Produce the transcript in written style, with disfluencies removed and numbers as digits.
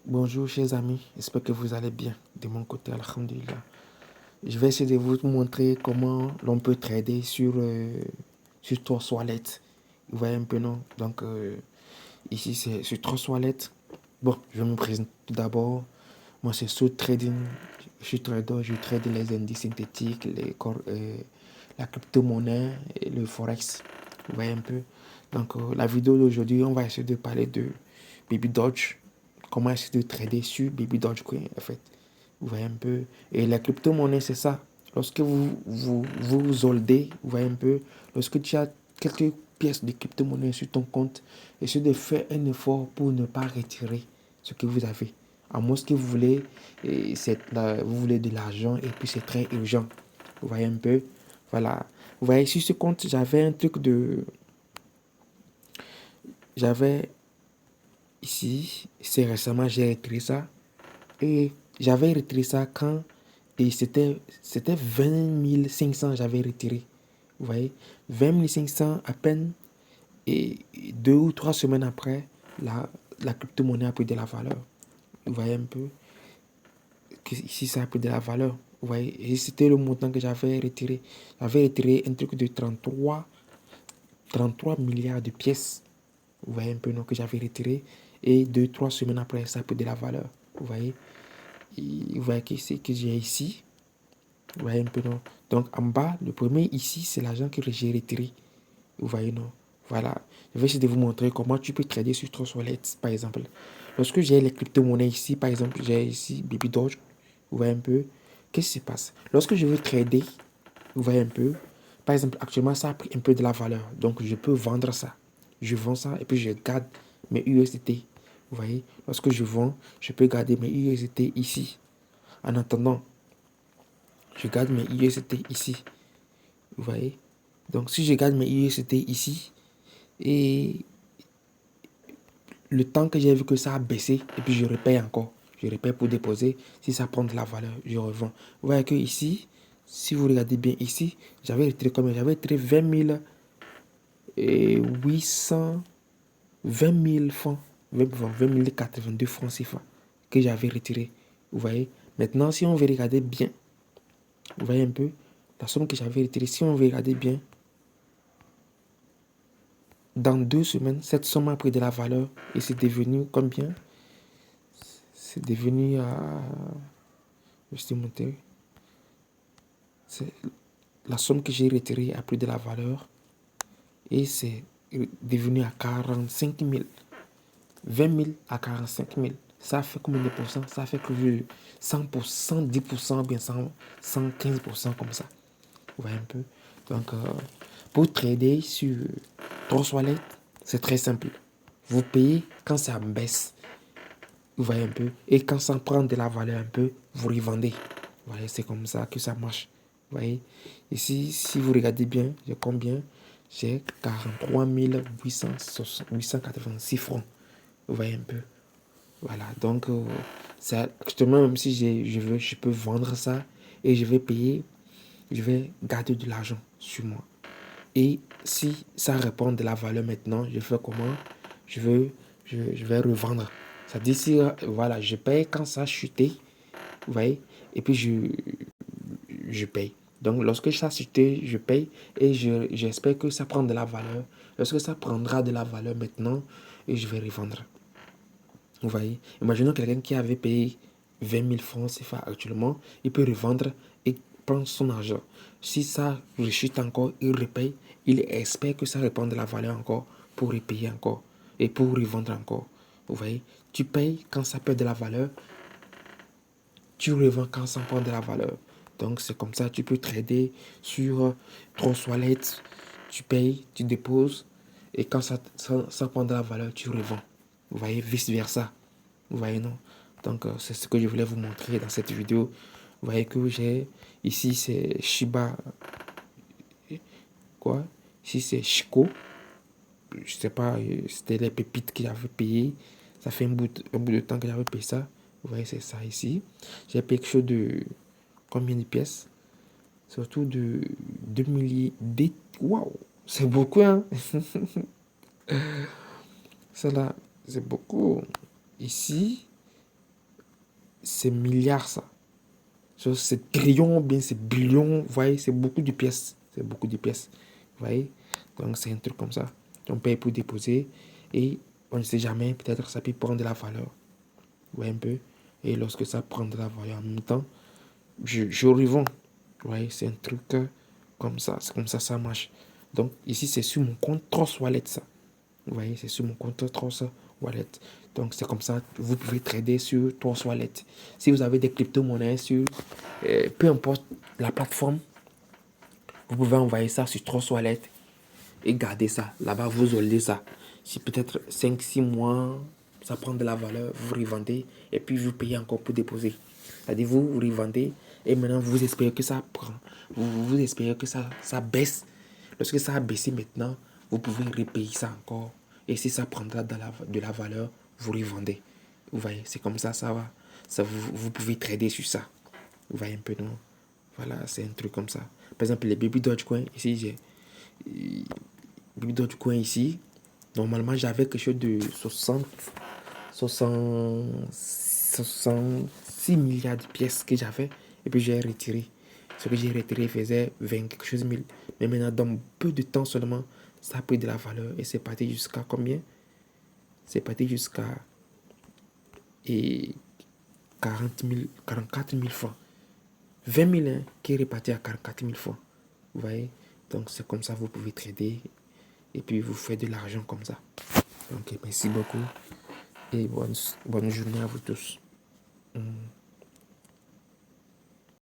Bonjour chers amis, j'espère que vous allez bien. De mon côté, alhamdulillah. Je vais essayer de vous montrer comment l'on peut trader sur Trust Wallet. Vous voyez un peu, non? Donc, ici, c'est sur Trust Wallet. Bon, je vais me présenter tout d'abord. Moi, c'est Soul Trading. Je suis trader, je trade les indices synthétiques, la crypto-monnaie et le forex. Vous voyez un peu. Donc, la vidéo d'aujourd'hui, on va essayer de parler de Baby Doge. Comment essayer de trader sur Baby Dogecoin, en fait. Vous voyez un peu. Et la crypto-monnaie, c'est ça. Lorsque vous holdez, vous voyez un peu, lorsque tu as quelques pièces de crypto-monnaie sur ton compte, essaie de faire un effort pour ne pas retirer ce que vous avez. À moins que vous voulez, vous voulez de l'argent et puis c'est très urgent. Vous voyez un peu. Voilà. Vous voyez, sur ce compte, j'avais un truc de... J'avais ici, c'est récemment, j'ai retiré ça. Et j'avais retiré ça quand... Et c'était 20 500 j'avais retiré. Vous voyez, 20 500 à peine. Et 2 ou 3 semaines après, la crypto-monnaie a pris de la valeur. Vous voyez un peu que ici, ça a pris de la valeur. Vous voyez, et c'était le montant que j'avais retiré. J'avais retiré un truc de 33 milliards de pièces. Vous voyez un peu, non, que j'avais retiré. Et 2 3 semaines après, ça a pris de la valeur. Vous voyez, et vous voyez que c'est que j'ai ici. Vous voyez un peu, non? Donc, en bas, le premier ici, c'est l'argent que j'ai retiré. Vous voyez, non? Voilà. Je vais essayer de vous montrer comment tu peux trader sur Trust Wallet, par exemple. Lorsque j'ai les crypto-monnaies ici, par exemple, j'ai ici Baby Doge. Vous voyez un peu? Qu'est-ce qui se passe? Lorsque je veux trader, vous voyez un peu? Par exemple, actuellement, ça a pris un peu de la valeur. Donc, je peux vendre ça. Je vends ça et puis je garde mes USDT. Vous voyez? Lorsque je vends, je peux garder mes USDT ici. En attendant, je garde mes USDT ici. Vous voyez? Donc, si je garde mes USDT ici, et le temps que j'ai vu que ça a baissé, et puis je repaye encore. Je repaye pour déposer. Si ça prend de la valeur, je revends. Vous voyez que ici, si vous regardez bien ici, j'avais retiré combien? J'avais retiré 20 000 francs. 20 082 francs CFA que j'avais retiré. Vous voyez? Maintenant, si on veut regarder bien, vous voyez un peu la somme que j'avais retirée. Si on veut regarder bien, dans 2 semaines, cette somme a pris de la valeur et c'est devenu combien? C'est devenu à... Je vais monter. C'est la somme que j'ai retirée a pris de la valeur et c'est devenu à 45 000. 20 000 à 45 000. Ça fait combien de pourcents? Ça fait que 100%, 10%, bien 115% comme ça. Vous voyez un peu? Donc, pour trader sur Trust Wallet, c'est très simple. Vous payez quand ça baisse. Vous voyez un peu? Et quand ça prend de la valeur un peu, vous revendez. Vous voyez, c'est comme ça que ça marche. Vous voyez? Ici, si vous regardez bien, j'ai combien? J'ai 43 886 francs. Vous voyez un peu? Voilà, donc, actuellement, même si je peux vendre ça et je vais payer, je vais garder de l'argent sur moi. Et si ça répond de la valeur maintenant, je fais comment? Je veux, je vais revendre. Ça dit si, voilà, je paye quand ça a chuté, vous voyez, et puis je paye. Donc, lorsque ça a chuté, je paye et j'espère que ça prend de la valeur. Lorsque ça prendra de la valeur maintenant, et je vais revendre. Vous voyez, imaginons quelqu'un qui avait payé 20 000 francs CFA actuellement, il peut revendre et prendre son argent. Si ça rechute encore, il repaye, il espère que ça reprend de la valeur encore pour repayer encore et pour revendre encore. Vous voyez, tu payes quand ça perd de la valeur, tu revends quand ça prend de la valeur. Donc c'est comme ça, tu peux trader sur Trust Wallet, tu payes, tu déposes et quand ça prend de la valeur, tu revends. Vous voyez, vice versa. Vous voyez, non? Donc, c'est ce que je voulais vous montrer dans cette vidéo. Vous voyez que j'ai... Ici, c'est Shiba... Quoi? Ici, c'est Chico. Je sais pas, c'était les pépites que j'avais payées. Ça fait un bout de temps que j'avais payé ça. Vous voyez, c'est ça ici. J'ai payé quelque chose de... Combien de pièces? Surtout de 2 milliers... Waouh! C'est beaucoup, hein? Ça là, c'est beaucoup. Ici... c'est milliards ça. C'est trillions, bien c'est billions, vous voyez, c'est beaucoup de pièces. C'est beaucoup de pièces, vous voyez. Donc c'est un truc comme ça. On paye pour déposer et on ne sait jamais, peut-être ça peut prendre de la valeur. Vous voyez un peu. Et lorsque ça prend de la valeur en même temps, je revends. Vous voyez, c'est un truc comme ça. C'est comme ça marche. Donc ici, c'est sur mon compte Trust Wallet ça. Vous voyez, c'est sur mon compte Trust Wallet. Donc c'est comme ça, vous pouvez trader sur Trust Wallet. Si vous avez des crypto-monnaies sur, peu importe la plateforme, vous pouvez envoyer ça sur Trust Wallet et garder ça. Là-bas, vous holdez ça. Si peut-être 5 6 mois, ça prend de la valeur, vous revendez et puis vous payez encore pour déposer. C'est-à-dire, vous revendez et maintenant, vous espérez que ça prend. Vous espérez que ça baisse. Lorsque ça a baissé maintenant, vous pouvez repayer ça encore. Et si ça prendra de la valeur, vous revendez. Vous voyez, c'est comme ça va. Ça, vous pouvez trader sur ça. Vous voyez un peu, non? Voilà, c'est un truc comme ça. Par exemple, les baby Dogecoin, ici, j'ai baby Dogecoin ici. Normalement, j'avais quelque chose de 66 milliards de pièces que j'avais. Et puis, j'ai retiré. Ce que j'ai retiré faisait 20 quelque chose mille. Mais maintenant, dans peu de temps seulement, ça a pris de la valeur. Et c'est parti jusqu'à combien? C'est parti jusqu'à et 40 000, 44 000 francs. 20 000 hein, qui est réparti à 44 000 francs. Vous voyez? Donc, c'est comme ça vous pouvez trader. Et puis, vous faites de l'argent comme ça. Donc, merci beaucoup. Et bonne journée à vous tous.